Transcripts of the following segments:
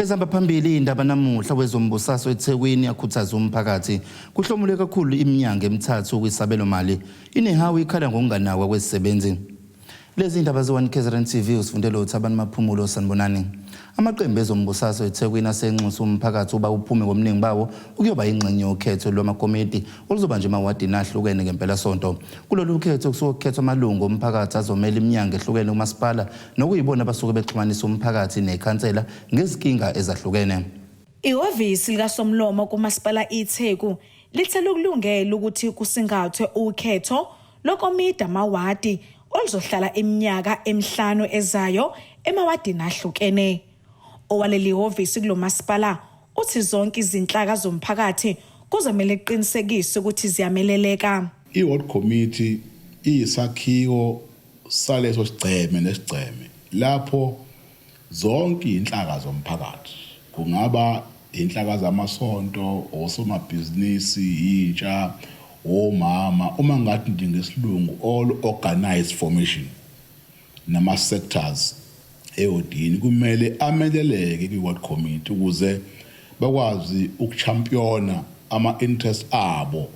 Ezihamba phambili indaba namuhla wezombusaso eThekwini yakhuthaza umphakathi. Kuhlomule kakhulu Iminyango Emithathu kwisabelomali. Inehawu ikhala ngokunganakwa kwezisebenzi. Lezi indaba ze1KZNTV usifundele uThabani Maphumulo sanibonani. Amaqembu ezombusaso eThekwini asenxusa umphakathi uba uphume ngomningi bawo ukuyoba ingxenye yokhetho lwamakomiti oluzoba nje amawadi ahlukene ngempela sonto. Kulolu khetho kusuke kukhethwa amalungu omphakathi azomela iminyango ehlukene kumasipala nokuyibona abasuke bexhumanisa umphakathi nekhansela ngezinkinga ezahlukene. Ihhovisi likaSomlomo kumasipala iTheku lithe lokulungela ukuthi kusingathwe ukhetho lokomiti amawadi oluzohlala iminyaka emihlanu ezayo emawadini ahlukene. Owaleli ihhovisi kulomasipala uthi zonke izinhlaka zomphakathi kuzomela iqinisekise ukuthi ziyameleleka. I-ward committee iyisakhiwo saleso sigceme nesigceme lapho zonke inhlaka zomphakathi kungaba inhlaka zamasonto, osomabhizinisi, intsha, omama, uma ngathi njengesilungu all organized formation nama sectors eodini kumele ameleleke kwi-ward committee ukuze bakwazi ukuchampiona ama-interest abo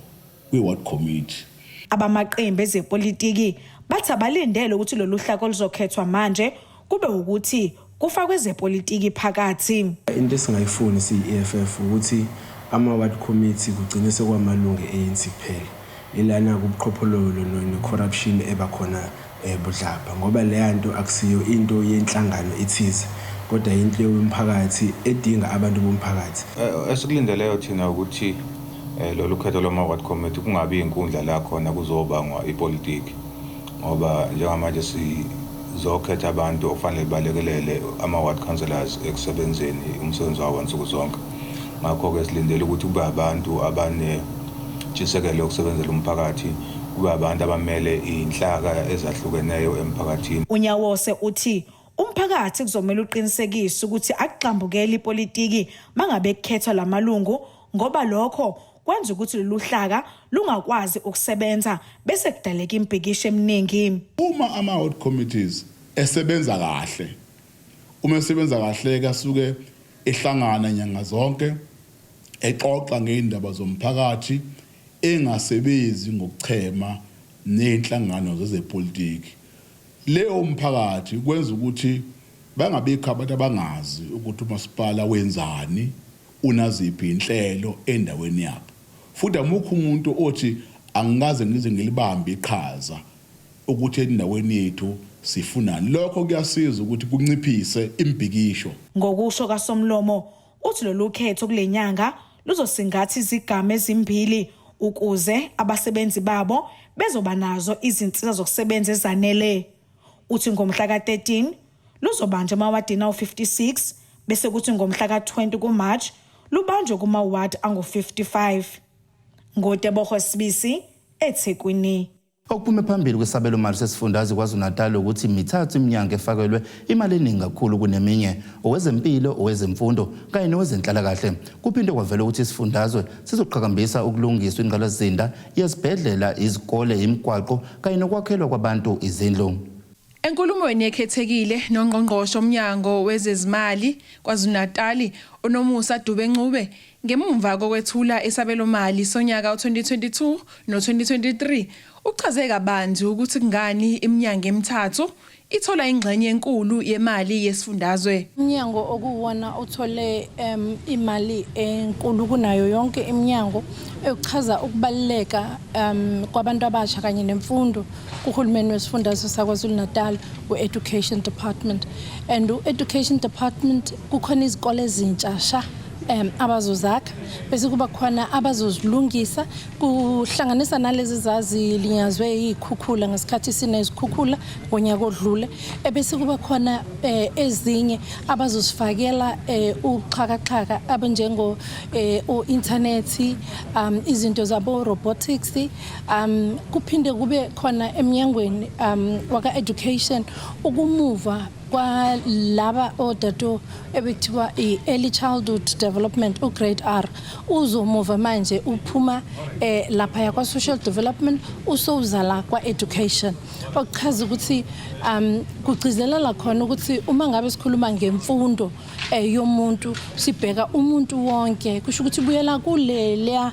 kwi-ward committee. Abamaqembu ezepolitiki bathi abalindele ukuthi lolu hlaka oluzokhethwa manje kube ukuthi kufakwe ezepolitiki phakathi. Into esingayifuni si-EFF ukuthi ama-ward committee kugcine sekwamalungu e-ANC kuphela. Ilana kubuqhophololo ne-corruption ebakhona budlabha ngoba leya nto akusiyo into yenhlangano ethize kodwa into yomphakathi edinga abantu bomphakathi. Esikulindeleyo thina ukuthi lolu khetho lwama-ward committee kungabi inkundla la khona kuzobangwa ipolitiki ngoba njengamanje sizokhetha abantu okufanele balekelele ama-ward councillors ekusebenzeni umsebenzi wabo nsuku zonke. Ngakho-ke silindele ukuthi kube abantu abanentshisekelo yokusebenzela umphakathi, kube abantu abamele inhlaka ezahlukeneyo emphakathini. Unyawose uthi umphakathi kuzomela uqinisekise ukuthi akuxambukele ipolitiki mangabe kukhethwa lamalungu ngoba lokho kwenza ukuthi lolu hlaka lungakwazi ukusebenza bese kudaleka impikisho eminingi. Uma ama-ward committees esebenza kahle, uma esebenza kahle kasuke ehlangana nyanga zonke exoxa ngeindaba zomphakathi engasebenzi ngokuchema nenhlangano zezepolitiki. Leyo umphakathi kwenza ukuthi bangabikho abantu abangazi ukuthi umasipala wenzani, unaziphi inhlelo endaweni yabo. Futhi amukho umuntu othi angikaze ngize ngilibambe iqhaza ukuthi endaweni yethu sifunani. Lokho kuyasiza ukuthi kunciphise impikisho. Ngokusho kaSomlomo uthi lolu khetho kulenyanga luzosingatha izigaba ezimbili ukuze abasebenzi babo bezoba nazo izinsiza zokusebenza ezanele. Uthi ngomhla ka13 luzobanja amawadini awu56 bese kuthi ngomhla ka20 kuMarch lubanjwe kumawadi angu55. Ngoteboho Sibisi eThekwini. Okuphume phambili kwesabelomali sesifundazwe KwaZulu-Natal ukuthi Imithathu iminyango efakelwe imali eningi kakhulu kuneminye owezempilo, owezemfundo kanye nowezenhlalakahle. Kuphinde kwavela ukuthi isifundazwe sizoqhakambisa ukulungiswa ingqalasizinda yezibhedlela, izikole, imigwaqo kanye nokwakhelwa kwabantu izindlu. Enkulumweni ekhethekile noNgqongqoshe Uminyango Wezezimali KwaZulu-Natal uNomusa Dube-Ncube ngemumva kokwethula isabelomali sonyaka u2022 no2023 uchaze kabanzi ukuthi kungani Iminyango Emithathu ithola ingxenye enkulu yemali yesifundazwe. Iminyango okuwona uthole imali enkulu kunayo yonke iminyango echaza ukubaleka kwabantu abasha kanye nemfundo kuhulumeni wesifundazwe saKwaZulu-Natal we-Education Department. And u-Education Department kukhona izikole ezintsha abazozakha bese kuba khona abazozilungisa kuhlanganisa nalezi zazilinyazwe izikhukhula ngesikhathi sinezikhukhula ngonyaka odlule bese kuba khona ezinye abazosifakela uxhakaxhaka abanjengo internet, izinto zabo robotics, kuphinde kube khona eminyangweni waka education ukumuva kwalaba odato ebekuthiwa i-early childhood development grade R uzomova manje uphuma lapha yakwa social development usowuzala kwa education okuchaza ukuthi kugcizelela khona ukuthi uma ngabe sikhuluma ngemfundo yomuntu sibheka umuntu wonke kusho ukuthi buyela kuleleya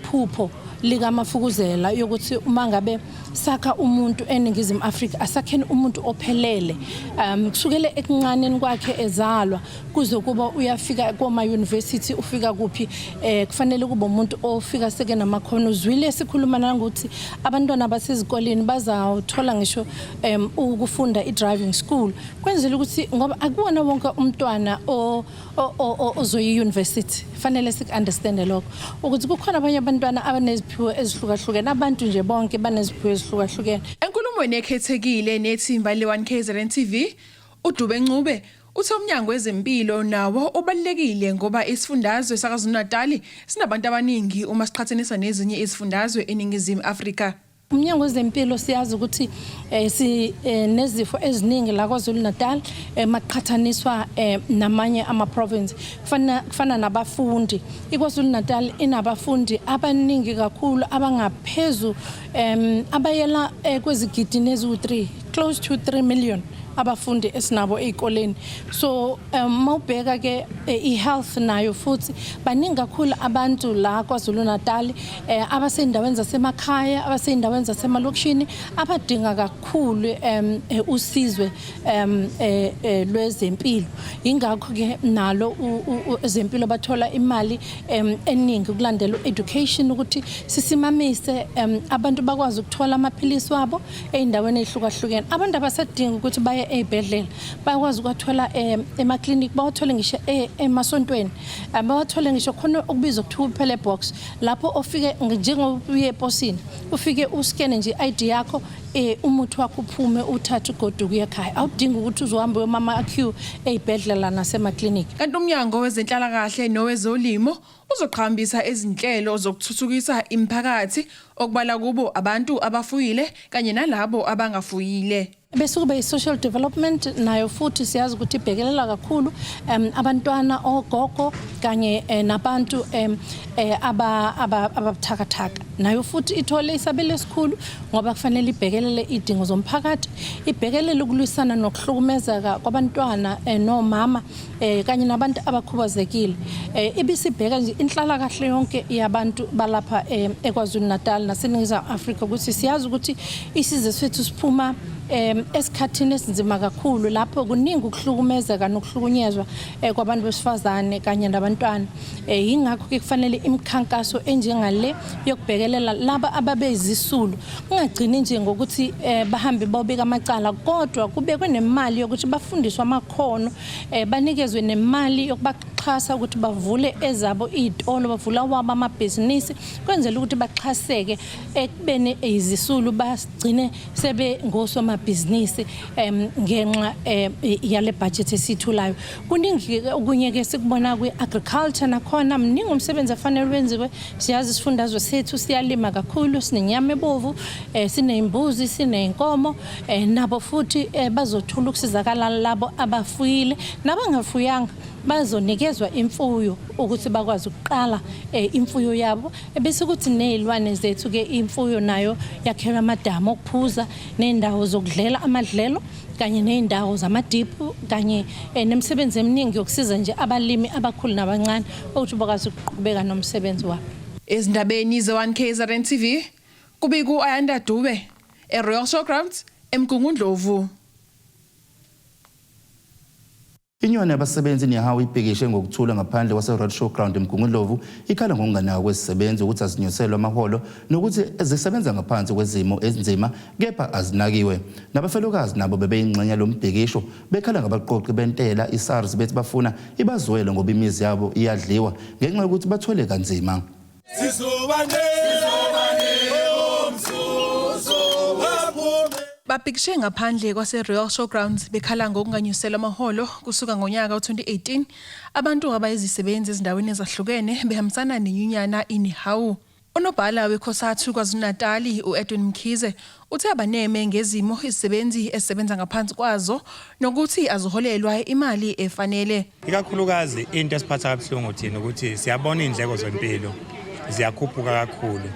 phupho likamafukuzela yokuthi uma ngabe sakha umuntu eningizimu Afrika asakheni umuntu ophelele kusukele ekuncaneni kwakhe ezalwa kuze kuba uyafika koma university ufika kuphi kufanele kube umuntu ofika seke namakhono zwile esikhuluma nangokuthi abantwana basezikoleni bazawuthola ngisho ukufunda i-driving school kwenzela ukuthi ngoba akuwona wonke umntwana ozoyi university fanele sik understand lokho ukuthi kukhona abanye abantwana abaneziphiwo ezihlukahlukene abantu nje bonke baneziphiwo ezihlukahlukene. Enkulumweni ekhethekile nethimba le1KZNTV uDube Ncube uthi umnyango wezempilo nawo obalekile ngoba isifundazwe saKwaZulu-Natal sinabantu abaningi uma siqhathanisa nezinye izifundazwe eningizimu Afrika. Umnyango wezempilo siyazi ukuthi nezifo eziningi la KwaZulu-Natal maqhathaniswa namanye ama province kufana nabafundi iKwaZulu-Natal inabafundi abaningi kakhulu abangaphezulu abayela kwezigidi eziwu3 close to 3 million abafundi esinabo ezikoleni so mawubheka ke ihealth nayo futhi baningi kakhulu abantu la KwaZulu-Natal abasendaweni zasemakhaya abasendaweni zasemalokishini abadinga kakhulu usizwe lwezempilo ingakho ke nalo ezempilo bathola imali eningi ukulandela education ukuthi sisimamise abantu bakwazi ukuthola amaphilisi wabo eindaweni ezihlukahlukene abantu abasadinga ukuthi baye ezibhedlela bayakwazi ukuthola ema-clinic bawathole ngisho emasontweni bawathole ngisho khona okubizwa ukuthiwa uphele box lapho ofike njengobuye eposini ufike uscan nje ID yakho umuthi wakho uphume uthathe ugoduka ekhaya awudingi ukuthi uzohamba mama queue ezibhedlela nasema-clinic. Kanti umnyango wezenhlalakahle nowezolimo uzoqhakambisa ezinhlelo zokuthuthukisa imiphakathi okubala kubo abantu abafuyile kanye nalabo abangafuyile. Bese kube i-social development nayo futhi siyazi ukuthi ibhekelela kakhulu abantwana ogogo kanye nabantu ababuthakathaka nayo futhi ithole isabelo esikhulu ngoba kufanele ibhekelele idingo zomphakathi ibhekelele ukulwisana nokuhlukumezeka kwabantwana nomama kanye nabantu abakhubazekile ibisibheka nje inhlalakahle yonke yabantu balapha eKwaZulu-Natal naseNingizimu Afrika ukuthi siyazi ukuthi isizwe sethu siphuma esikhathini esinzima kakhulu lapho kuningi ukuhlukumezeka nokuhlukunyezwa kwabantu besifazane kanye nabantwana ingakho ke kufanele imikhankaso enjengale yokubhekelela laba ababezisulu kungagcini nje ngokuthi bahambe bobeka amacala kodwa kube kunemali yokuthi bafundiswe amakhono banikezwe nemali yokubaxhasa ukuthi bavule ezabo izitolo bavula wabo amabhizinisi kwenzela ukuthi baxhaseke ekubene izisulu bagcine sebe ngosoma business ngenxa yale budget esithulayo kuningi okunye ke sikubona kwi-agriculture nakhona mningi umsebenzi afanele wenziwe siyazi isifundazwe sethu siyalima kakhulu sinenyama ebovu sineyimbuzi sineyinkomo nabo futhi bazothola ukusizakala labo abafuyile nabangafuyanga bazonikezwa imfuyo ukuthi bakwazi ukuqala imfuyo yabo bese kuthi nezilwane zethu ke imfuyo nayo yakhelwa amadamu okuphuza nendawo zokudlela amadlelo kanye nendawo zamadipu kanye nemisebenzi eminingi yokusiza nje abalimi abakhulu nabancane ukuthi bakwazi ukuqhubeka nomsebenzi wabo. Ezindabeni ze1KZNTV kubiku Ayanda Dube eRoyal Showgrounds eMgungundlovu. Inyoni yabasebenzi nehawu ibhekishe ngokuthula ngaphandle kwase-Royal Showground eMgungundlovu ikhala ngokunganawo kwezisebenzi ukuthi azinyoselwe amaholo nokuthi zisebenza ngaphansi kwezimo ezinzima kepha azinakiwe. Nabafelokazi nabo bebeyingxenye lombhekisho bekhala ngabaqoqi bentela iSARS bethi bafuna ibazwele ngoba imizi yabo iyadliwa ngenxa yokuthi bathole kanzima. Babhekishe ngaphandle kwase-Royal Showgrounds bekhala ngokunganyuselwa amaholo kusuka ngonyaka u2018 abantu abayizisebenzi ezindaweni ezahlukene behambisana nenyunyana iNihawu. Unobhala weKhoSathu KwaZulu-Natali uEdwin Mkhize uthe abaneme ngezimo izisebenzi esebenza ngaphansi kwazo nokuthi aziholelwa imali efanele. Ikakhulukazi into esiphatha kabuhlungu thina ukuthi siyabona indleko zempilo ziyakhuphuka kakhulu.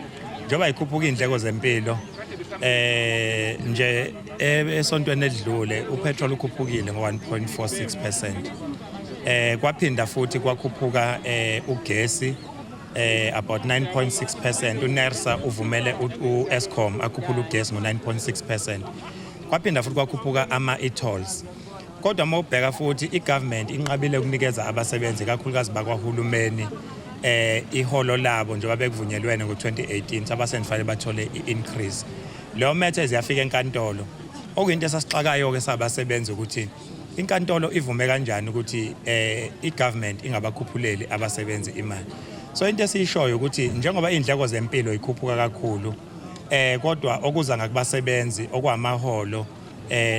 Njoba ikhuphuka indleko zempilo nje esontweni edlule upetrol ukhuphukile ngo-1.46%. Kwaphinda futhi kwakhuphuka ugesi about 9.6%. UNERSA uvumele uEskom akhuphula ugesi ngo-9.6%. Kwaphinda futhi kwakhuphuka ama-e-tolls. Kodwa uma ubheka futhi igovernment inqabile ukunikeza abasebenzi kakhulukazi bakwahulumeni iholo labo njengoba bekuvunyelwene ngo-2018 abasebenzi fanele bathole i-increase. Leyo matter ziyafika enkantolo. Okuyinto esasixakayo-ke sabasebenzi ukuthi inkantolo ivume kanjani ukuthi igovernment ingabakhuphuleli abasebenzi imali. So into esiyishoyo ukuthi njengoba indleko zempilo ikhuphuka kakhulu kodwa okuza ngakubasebenzi okwamaholo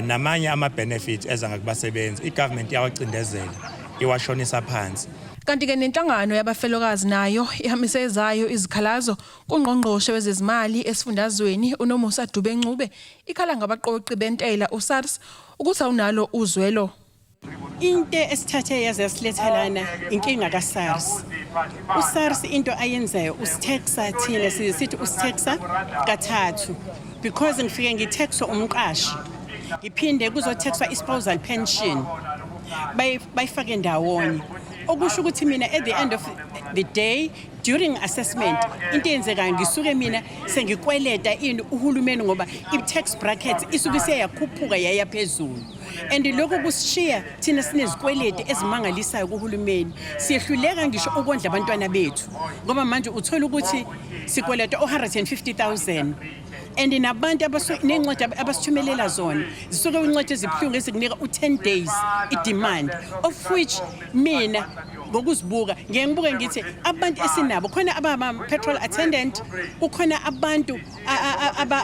namanye ama benefits eza ngakubasebenzi igovernment iyawacindezela iwashonisa phansi. Kanti ke nenhlangano yabafelokazi nayo ihamise ezayo izikhalazo kuNgqongqoshe wezezimali esifundazweni uNomusa Dube-Ncube ikhala ngabaqoqi bentela uSARS ukuthi awunalo uzwelo. Into esithathe yaze silethelana inkinga kaSARS. uSARS into ayenzayo usitaxa thina sithi usitaxa kathathu because ngifike ngitaxwa umqashi ngiphinde kuzotaxwa ispousal pension bayifake ndawonye. Okusho ukuthi mina at the end of the day during assessment into yenzeka ngisuke mina sengikweleta ini uhulumeni ngoba i-tax bracket isuke siyakhuphuka yaya phezulu and lokho kusishiya thina sinezikweleti ezimangalisayo kuhulumeni siyehluleka ngisho ukondla abantwana bethu ngoba manje uthola ukuthi sikweleta 150,000 and nabantu nencwadi abasithumelela zona zisuke incwadi ezibhlungu ezikunika u10 days i-demand of which mina ngokuzibuka ngibuke ngithi abantu esinabo khona abama-petrol attendant kukhona abantu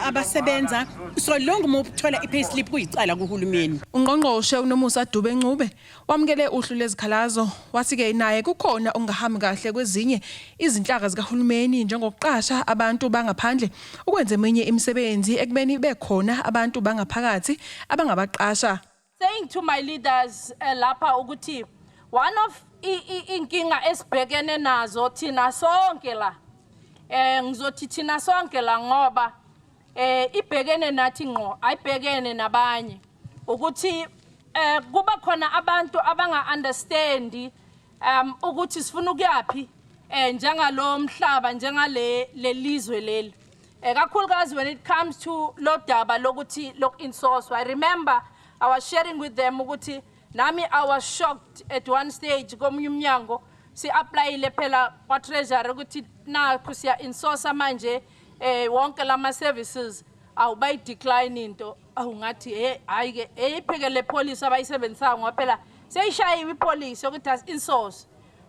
abasebenza so long uma uthola i-payslip kuyicala kuhulumeni. UNgqongqoshe uNomusa Dube-Ncube wamukele uhlu lezikhalazo wathi-ke naye kukhona ungahambi kahle kwezinye izinhlaka zikahulumeni njengokuqasha abantu bangaphandle ukwenza eminye imisebenzi ekubeni bekhona abantu bangaphakathi abangabaqasha. Saying to my leaders lapha ukuthi one of inkinga esibhekene nazo thina sonke la ngizothi thina sonke la ngoba ibhekene nathi ngqo ayibhekene nabanye ukuthi kuba khona abantu abanga understand ukuthi sifuna ukuyapi njengalo mhlaba njengale lelizwe leli kakhulukazi when it comes to lo daba lokuthi insource. I remember I was sharing with them ukuthi nami I was shocked at one stage Iminyango si applyile phela kwa treasury ukuthi nakho siya insource manje wonke lama services awubayi decline into awungathi ayike eyiphekele police abayisebenzisa ngoba phela seyishayiwe ipolice ukuthi as insource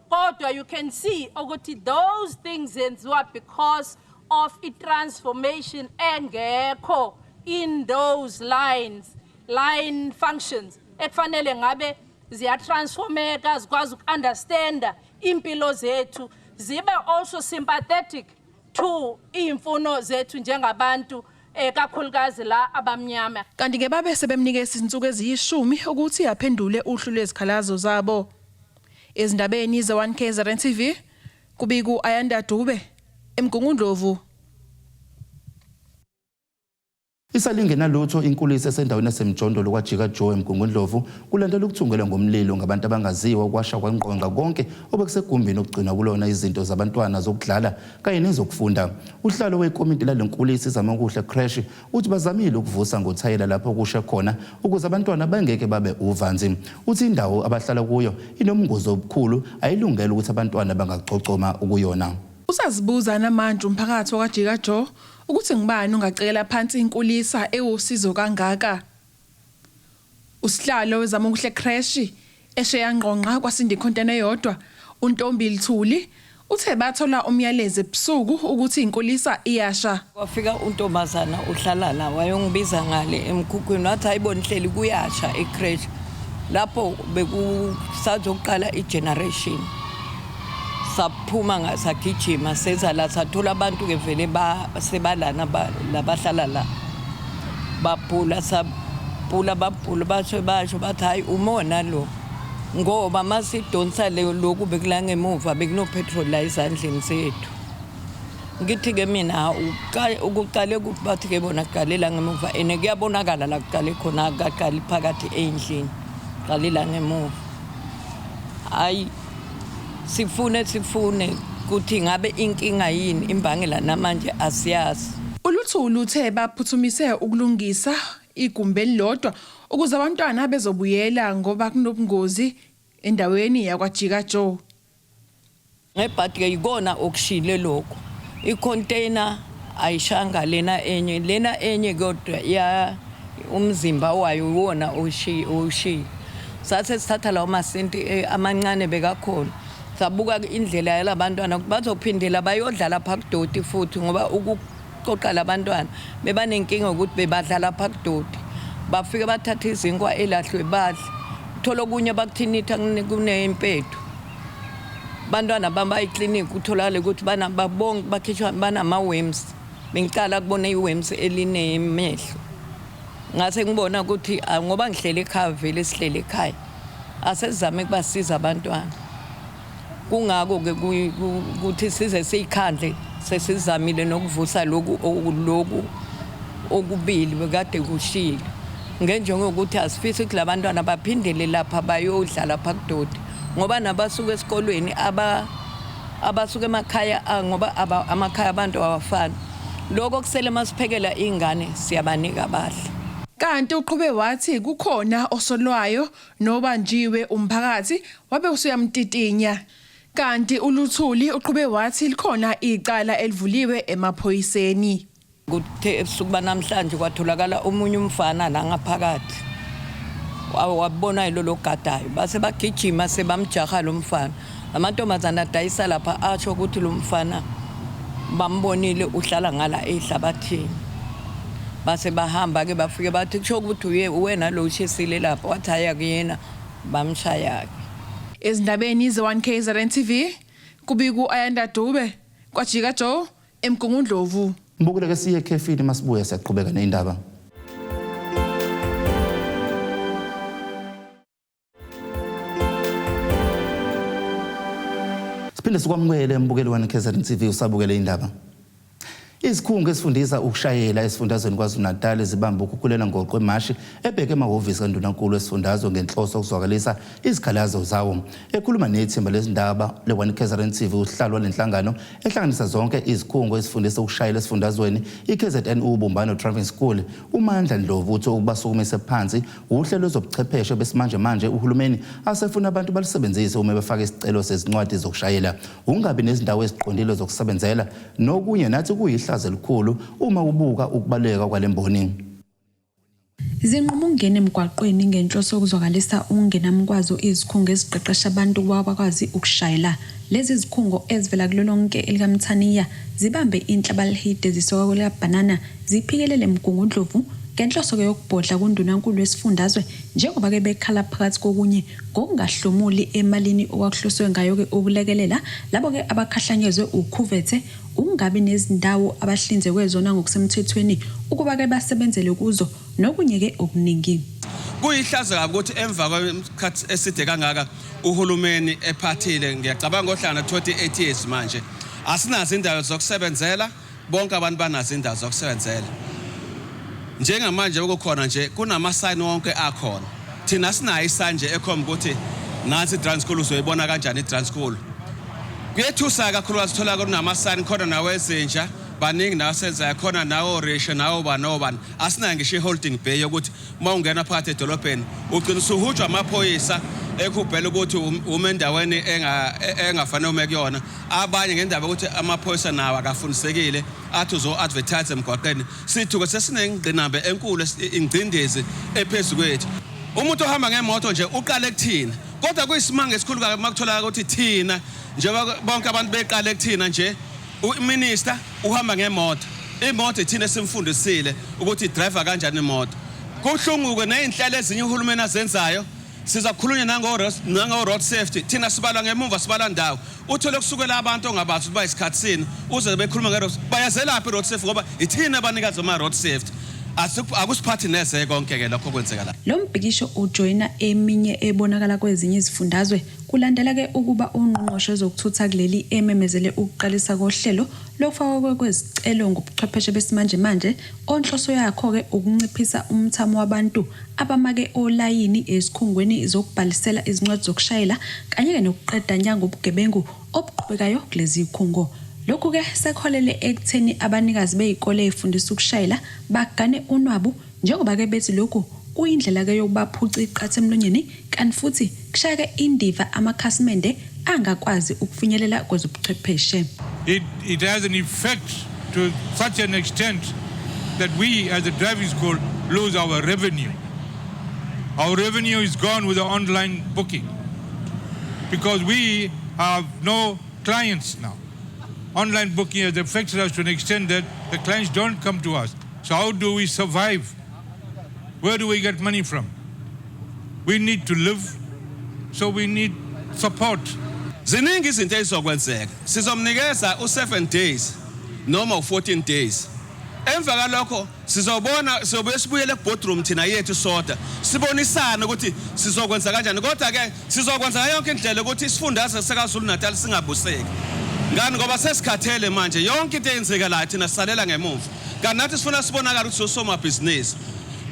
kodwa you can see ukuthi those things enziwa because of a transformation engekho in those line functions ekufanele ngabe ziyatransformeka zikwazi ukunderstanda impilo zethu zibe also sympathetic to imfuno zethu njengabantu kakhulukazi la abamnyama. Kanti ke babe sebemnikeza izinsuku eziyishumi ukuthi aphendule uhlu lwezikhalazo zabo. Ezindabeni ze1KZNTV kubiku Ayanda Dube eMgungundlovu. Isalingena lutho inkulisa esendaweni yasemjondolo kwaJika Joe eMgungundlovu kulandela ukuthungela ngomlilo ngabantu abangaziwa ukwasha kwanqonga konke obekusegumbini okugcina kulona izinto zabantwana zokudlala kanye nezokufunda. Uhlalo wekomiti lalenkulisa izamakuhle crash uthi bazamile ukuvusa ngothayela lapho kushe khona ukuze abantwana bangeke babe uvanzi. Uthi indawo abahlala kuyo inomngozi obukhulu ayilungele ukuthi abantwana bangacocoma ukuyona. Usazibuza namanje umphakathi wakwaJika Joe ukuthi ngibani ungacela phansi inkulisa ewusizo kangaka. Usihlalo wezamukuhle crash esheya ngqonqa kwasindi container yodwa uNtombili Thuli uthe bathola umyalezo ebusuku ukuthi inkulisa iyasha. Wafika untombazana uhlala la wayongibiza ngale emkhukhwini wathi ayibona ihleli kuyasha ecrash lapho bekusazoqala igeneration saphuma ngasagijima senza la sathola abantu ke vele sebalana labahlala la baphula saphula baphula basho bathi hayi umona lo ngoba masidonsa lokhu bekula ngemuva bekuno petrol la izandleni zethu ngithi ke mina ukuqale bathi ke bona qalela ngemuva ene kuyabonakala la kuqale khona akaqali phakathi endlini qalela ngemuva hayi sifune kuthi ngabe inkinga yini imbangela namanje asiyazi. uLuthulu uthe baphuthumise ukulungisa igumbi elilodwa ukuze abantwana bezobuyela ngoba kunobungozi endaweni yakwaJika Joe. Ngebhadi ke ikona okushile lokho icontainer ayishanga lena enye kodwa ya umzimba wayo wona oshi sathe sithatha lawo masenti amancane bekakhona sabuka indlela yalabantwana bazophindela bayodlala phakudoti futhi ngoba ukuqoqa labantwana bebanenkinga ukuthi bebadlala phakudoti bafike bathatha izinkwa elahlwe badla uthola okunye bakuthinitha kunempethu bantwana bamba eclinic utholakala ukuthi banababonke bakhishwa banama-worms bengicala kubona i-worms elinemehlo ngase ngibona ukuthi ngoba ngihlele ekhaya vele sihlele ekhaya asezame kubasiza abantwana kungako-ke ukuthi size siyikhandle sesizamile nokuvusa lokhu okubili bekade kushile ngenjongo yokuthi asifisi ukuthi labantwana baphindele lapha bayodlala phakudoti ngoba nabasuka esikolweni abasuka emakhaya ngoba amakhaya abantu awafani lokho kusele masiphekela ingane siyabanika badla. Kanti uqhube wathi kukhona osolwayo nobanjiwe umphakathi wabe usuyamtitinya. Kanti uLuthuli uqhube wathi likhona icala elivuliwe emaphoyiseni. Kuthe ebusuku banamhlanje kwatholakala omunye umfana la ngaphakathi wabona lo gadayo base bagijima sebamjaha lo mfana amantombazana adayisa lapha atsho ukuthi lo mfana bambonile uhlala ngala ehlabathini base bahamba ke bafike bathi kusho ukuthi wena lo ushesile lapha wathi haya kuyena bamshaya. Ezindabeni ze1KZNTV kubiku Ayanda Dube kwaJika Joe eMgungundlovu. Mbukule ke siye ekhefini masibuya siyaqhubeka neindaba. Siphinde sikwamukele mbukeli wa1KZNTV usabukele indaba. Izikhungo esifundisa ukushayela esifundazweni KwaZulu-Natal zibamba ukukhulela ngoqwe mashi ebheke emahhovisi kaNdunankulu esifundazwe ngenhloso okuzwakalisa izikhalazo zawo. Ekhuluma nethimba lezindaba le1KZNTV uhlalo lenhlangano ehlanganisa zonke izikhungo esifundisa ukushayela esifundazweni iKZN ubumbano driving school uMandla Ndlovu uthi ukubasukumise phansi uhlelo lwezobuchwepheshe besimanje manje uhulumeni asefuna abantu balisebenzise uma befaka isicelo sezincwadi zokushayela ungabi nezindawo eziqondile zokusebenzela nokunye nathi kuyihlazo elikhulu uma ubuka ukubaleka kwalemboni. Zinquma ungena emgwaqweni ngenhloso okuzwakalisa ungenamkwazo izikhungo eziqeqesha abantu bakwazi ukushayela. Lezi zikhungo ezivela kulolonke elikaMthaniya zibambe inhlabalihide zisoka kule banana ziphikelele eMgungundlovu ngenhloso yokubhodla kuNdunankulu wesifundazwe njengoba ke bekhala phakathi kokunye ngokungahlomuli emalini okwakuhloswe ngayo ke ukulekelela labo ke abakhahlanyezwe ukhuvethe ungabi nezindawo abahlinzekwe zona ngokusemthethweni ukuba ke basebenzele kuzo nokunye ke okuningi. Kuyihlazo kabi ukuthi emva kwesikhathi eside kangaka uhulumeni ephathile ngiyacabanga ohlanga 28 years manje asinazo indawo zokusebenzela bonke abantu banazo indawo zokusebenzela. Njengamanje ukukhona nje kunama sign wonke akhona thina sinayo isanje ekhomba ukuthi nansi Transcool uzoyibona kanjani iTranscool kuyethusa kakhulu sithola kunama sign khona nawe ezintsha baningi nasenza khona nawo ratio nawo banobani asina ngisho holding bay yokuthi mawungena phakathi edolobheni ugcina usuhujwa amaphoyisa ekubhela ukuthi umendaweni engafanele ume kuyona abanye ngendaba ukuthi amaphoyisa nawo akafundisekile athi uzo advertise emgwaqeni sithi ukuthi sesinengqinambe enkulu ingcindezi ephezulu kwethu umuntu ohamba ngemoto nje uqale kuthina kodwa kuyisimanga esikhulu makutholakala ukuthi thina njengoba bonke abantu beqale kuthina nje uminister uhamba ngemoto imoto ithina simfundisile ukuthi driver kanjani imoto kuhlunguke nezinhlelo ezinye uhulumeni azenzayo sizakhulunywa nango road safety thina sibala ngemuva sibala ndawo uthole kusukela abantu ongabathi uba isikhathi sini uze bekhuluma nge bayazelaphi road safety ngoba ithina abanikazi ama road safety akusiphathi neze konke ke lokho kwenzeka la. Lo mbhikisho ujoyina eminye ebonakala kwezinye izifundazwe kulandela ke ukuba ungqongqoshe wezokuthutha kuleli ememezele ukuqalisa kohlelo lokufakwa kwezicelo ngobuchwepheshe besimanje manje onhloso yakho ke ukunciphisa umthamo wabantu abamake olayini ezikhungweni zokubhalisela izincwadi zokushayela kanye nokuqeda nyanga ubugebengu obuqhubekayo kulezi ikhungo. Lokhu ke sekholele ekutheni abanikazi bezikole ezifundisa ukushayela bagane unwabu njengoba ke bethi lokhu kuyindlela ke yokubaphuca iqathe emlonyeni kanti futhi kushaya indiva amakhasimende angakwazi ukufinyelela kwezobuchwepheshe. It has an effect to such an extent that we as a driving school lose our revenue. Our revenue is gone with the online booking because we have no clients now. Online booking has affected us to an extent that the clients don't come to us. So how do we survive? Where do we get money from? We need to live, so we need support. Ziningi izinto ezizokwenzeka. Sizomnikeza u7 days noma u14 days. Emva kalokho sizobona sibuyele ku-boardroom thina yethu soda. Sibonisana ukuthi sizokwenza kanjani kodwa ke sizokwenza yonke indlela ukuthi isifundazwe sakaZulu Natal singabuseki. Ngani ngoba sesikhathele manje yonke into eyenzeka la thina sisalela ngemuva. Kanti nathi sifuna sibonakala ukuthi sosomabhizinisi.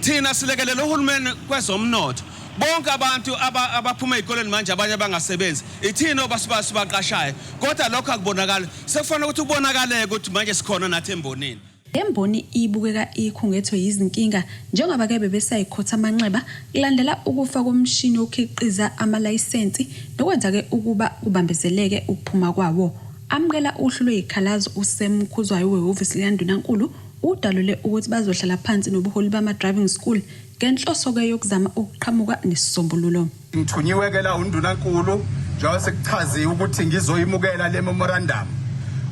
Thina silekelela uhulumeni kwezomnotho. Bonke abantu abaphuma ezikoleni manje abanye abangasebenzi. Ithina obasibaqashayo. Kodwa lokho akubonakala. Sekufanele ukuthi kubonakale ukuthi manje sikhona nathi embonini. Emboni ibukeka ikhungethwe yizinkinga njengoba ke bebesayikhotha amanxeba kulandela ukufa komshini okhiqiza amalayisensi nokwenza ke ukuba kubambezeleke ukuphuma kwawo. Amkela uhlu lwezikhalazo usemkhuzwayo wehhovisi likaNdunankulu udalule ukuthi bazohlala phansi nobuholi bama driving school ngenhloso ke yokuzama ukuqhamuka nesisombululo. Ngithunyiwe ke la uNdunankulu njengoba sekuchaziwe ukuthi ngizoyimukela le memorandum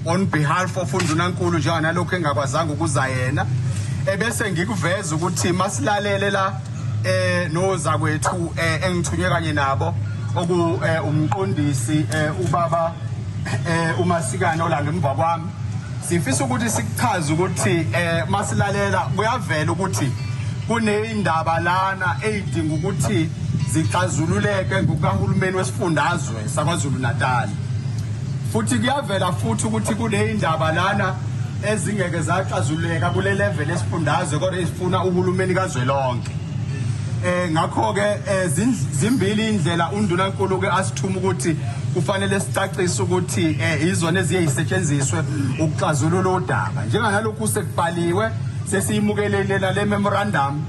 on behalf of uNdunankulu njengoba nalokho engakwazanga ukuzayena ebese ngikuveza ukuthi masilalele la noza kwethu engithunywe kanye nabo oku umqondisi ubaba uMasikane olanga emva kwami sifisa ukuthi sikuchaze ukuthi masilalela kuyavela ukuthi kunezindaba lana ezidinga ukuthi zixazululeke ngokahulumeni wesifundazwe saKwaZulu Natal futhi kuyavela futhi ukuthi kunezindaba lana ezingeke zaxazululeka kule level esifundazwe kodwa isifuna uhulumeni kazwelonke. Ngakho ke zimbili indlela uNdunankulu ke asithuma ukuthi kufanele sicacise ukuthi izona eziyisetshenziswe ukuxazulula udaba njenganalokhu sekubhaliwe sesiyimukelela le memorandum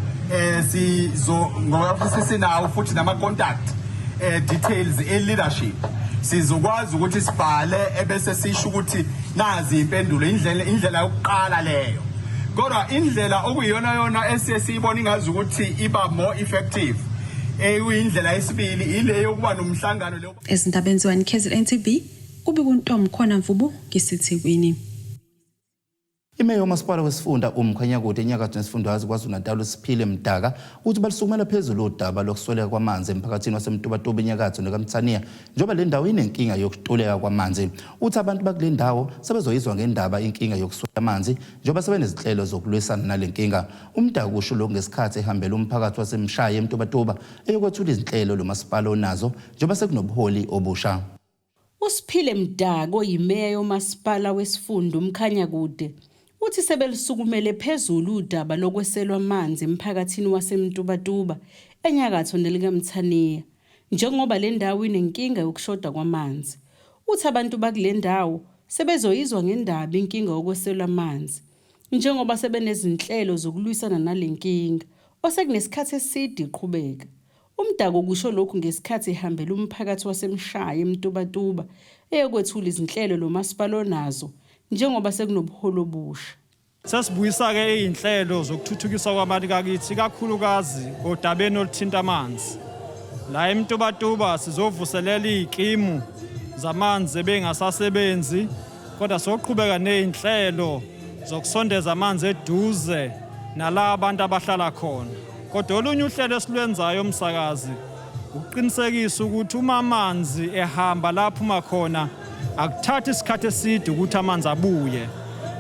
ngoba sisinawo futhi nama contact details leadership sizokwazi ukuthi sibhale ebese sisho ukuthi nazi impendulo indlela yokuqala leyo kodwa indlela okuyiyona yona esiyibona ingazi ukuthi iba more effective eyindlela yesibili ile yokuba nomhlangano lo. Ezindabeni z1KZNTV uBikuntombi khona Mvubu ngisithini. Imeya uMasipala wesifunda uMkhanyakude enyakatho nesifundazwe kwaZulu Natal uSiphile Mdaka uthi balisukumela phezulu udaba lokusweleka kwamanzi emphakathini waseMtubatuba enyakatho nekaMthaniya njengoba le ndawo inenkinga yokutoleka kwamanzi. Uthi abantu bakule ndawo sebezoyizwa ngendaba inkinga yokuswela amanzi njengoba sebenezinhlelo zokulwisana nalenkinga. Umdaka kusho lokho ngesikhathi ehambela umphakathi waseMshaya eMtubatuba eyokwethula izinhlelo loMasipala onazo njengoba sekunobuholi obusha. uSiphile Mdaka oyimeya yoMasipala wesifunda uMkhanyakude uthi sebelisukumele phezulu udaba lokweselwa amanzi emphakathini waseMtubatuba enyakatho nelikaMthaniya njengoba le ndawo inenkinga yokushoda kwamanzi. Uthi abantu bakule ndawo sebezoyizwa ngendaba inkinga yokweselwa amanzi njengoba sebenezinhlelo zokulwisana nalenkinga osekunesikhathi eside iqhubeka. Umdaka kusho lokhu ngesikhathi ehambela umphakathi waseMshaya eMtubatuba eyokwethula izinhlelo loMasipala onazo njengoba sekunobuholo obusha. Sesibuyisa ke izinhlelo zokuthuthukiswa kwabantu kakithi kakhulukazi odabeni oluthinta amanzi. La eMtubatuba sizovuselela izikimu zamanzi ebengasasebenzi kodwa soqhubeka nezinhlelo zokusondeza amanzi eduze nala abantu abahlala khona. Kodwa olunye uhlelo esilwenzayo umsakazi ukuqinisekisa ukuthi uma amanzi ehamba lapho makhona akuthathi isikhathi eside ukuthi amanzi abuye.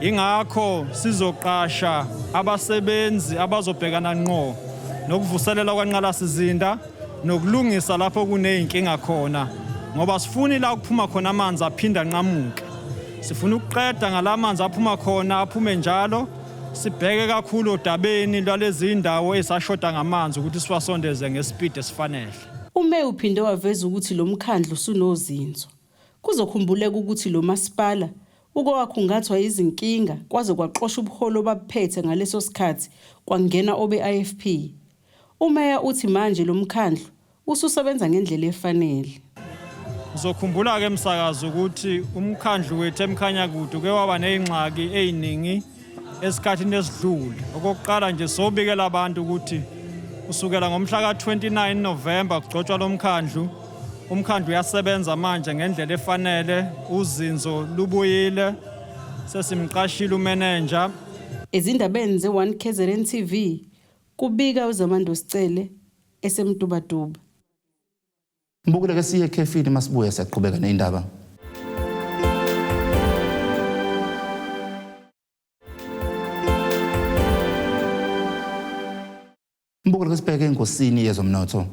Ingakho sizoqasha abasebenzi abazobhekana ngqo nokuvuselela kwanqalasizinda nokulungisa lapho kuneyinkinga khona ngoba sifuni la kuphuma khona amanzi aphinda nqamuke. Sifuna ukuqeda ngalamanzi aphuma khona aphume njalo. Sibheke kakhulu odabeni lwalezi indawo ezisashoda ngamanzi ukuthi siwasondeze ngespeed esifanele. Ume uphinde waveza ukuthi lo mkhandlu usunozinzo. Kuzokhumbuleka ukuthi lo masipala uko wakhungathwa izinkinga kwaze kwaxoshwa ubuholo babuphethe ngaleso sikhathi kwangena obe-IFP. Umeya uthi manje lo mkhandlu ususebenza ngendlela efanele. Uzokhumbula ke emsakazo ukuthi umkhandlu wethu eMkhanyakude uke waba nezingxaki eziningi esikhathini esidlule. Okokuqala nje sobikela abantu ukuthi kusukela ngomhla ka-29 November kugcotshwa lo mkhandlu. Umkhandlu uyasebenza manje ngendlela efanele, uzinzo lubuyile, sesimqashile umeneja. Ezindabeni ze1KZNTV kubika uZamando Sicele esemtubatuba. Mbukela ke siye ekhefini masibuya siyaqhubeka neindaba. Mbukela sibheke enkosini yezomnotho.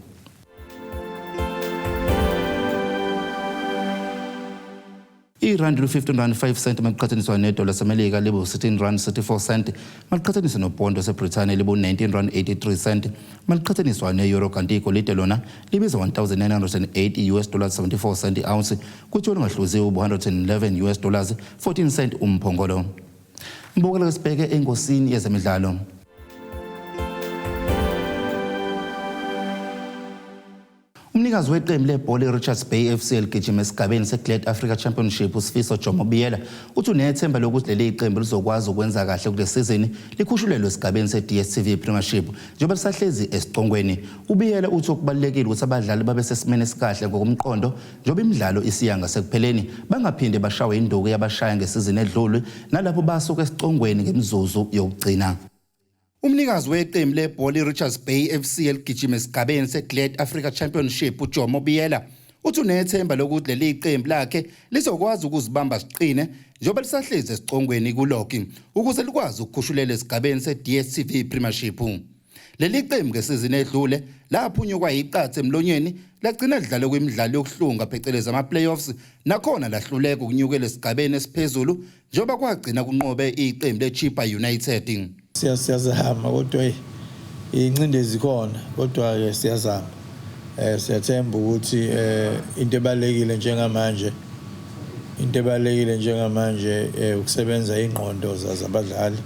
Irandi lu-15.5 cent maliqhathaniswa nedola semelika libu 16.34 cent maliqhathaniswa nopondo seBrithani libu 19.83 cent maliqhathaniswa ne-euro kanti igolide lona libiza $1,908 cent i-ounce kuthi olungahluziwe ubu $111 14 cent umphongolo. Mbukela sibheke enkosini yezemidlalo. Umnikazi weqembu lebhola iRichards Bay FC eligijima esigabeni seGlad Africa Championship uSifiso Jomobiyela uthi unethemba lokuthi leli qembu lizokwazi ukwenza kahle kule season likhushulelwe esigabeni seDStv Premiership njengoba lisahlezi esiqongweni. Ubiyela uthi okubalekile ukuthi abadlali babe sesimene esikahle ngokomqondo njengoba imidlalo isiyanga sekupheleni bangaphinde bashawe induku yabashaya ngesizini edlule nalapho basuka esiqongweni ngemizuzu yokugcina. Umnikazi weqembu lebhola iRichards Bay FC eligijima esigabeni seGlad Africa Championship uJomobiyela uthi unethemba lokuthi leli qembu lakhe lizokwazi ukuzibamba siqine njengoba lisahlezi esiqongweni kuloki ukuze likwazi ukukhushulelwa esigabeni seDStv Premiership. Leli qembu ngesizini edlule laphunyukwa iqathe emlonyeni lagcina lidlala kwimidlalo yokuhlunga pheceleza ama-playoffs nakhona lahluleka ukunyukela esigabeni esiphezulu njengoba kwagcina kunqobe iqembu leChippa United. Siyazama kodwa incindezi khona kodwa ke siyazama. Siyathemba ukuthi into ebalekile njengamanje ukusebenza ingqondo zabadlali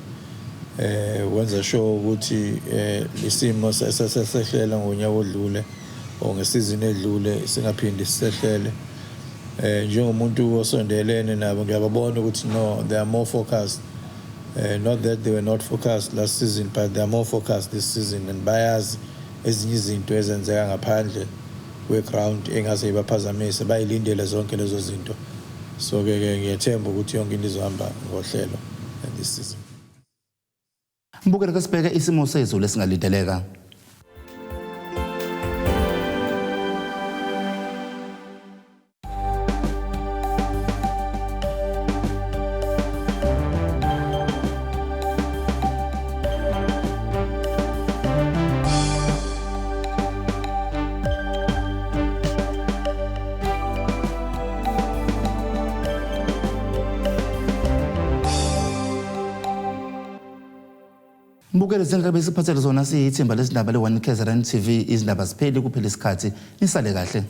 wenza sure ukuthi isimo sesehlela ngonyaka odlule or ngesizini edlule singaphindi sisehlele. Njengomuntu osondelene nabo ngiyababona ukuthi no, they are more focused. Not that they were not focused last season, but they are more focused this season and bayazi ezinye izinto ezenzeka ngaphandle kweground engase ibaphazamise bayilindele zonke lezo zinto. So ke ngiyathemba ukuthi yonke into izohamba ngohlelo this season. Mbukela ke sibheke isimo sezulu esingalindeleka. Mbukela izindaba esiphathele zona siyithimba lesindaba le1KZNTV izindaba sipheli kuphela isikhathi nisale kahle.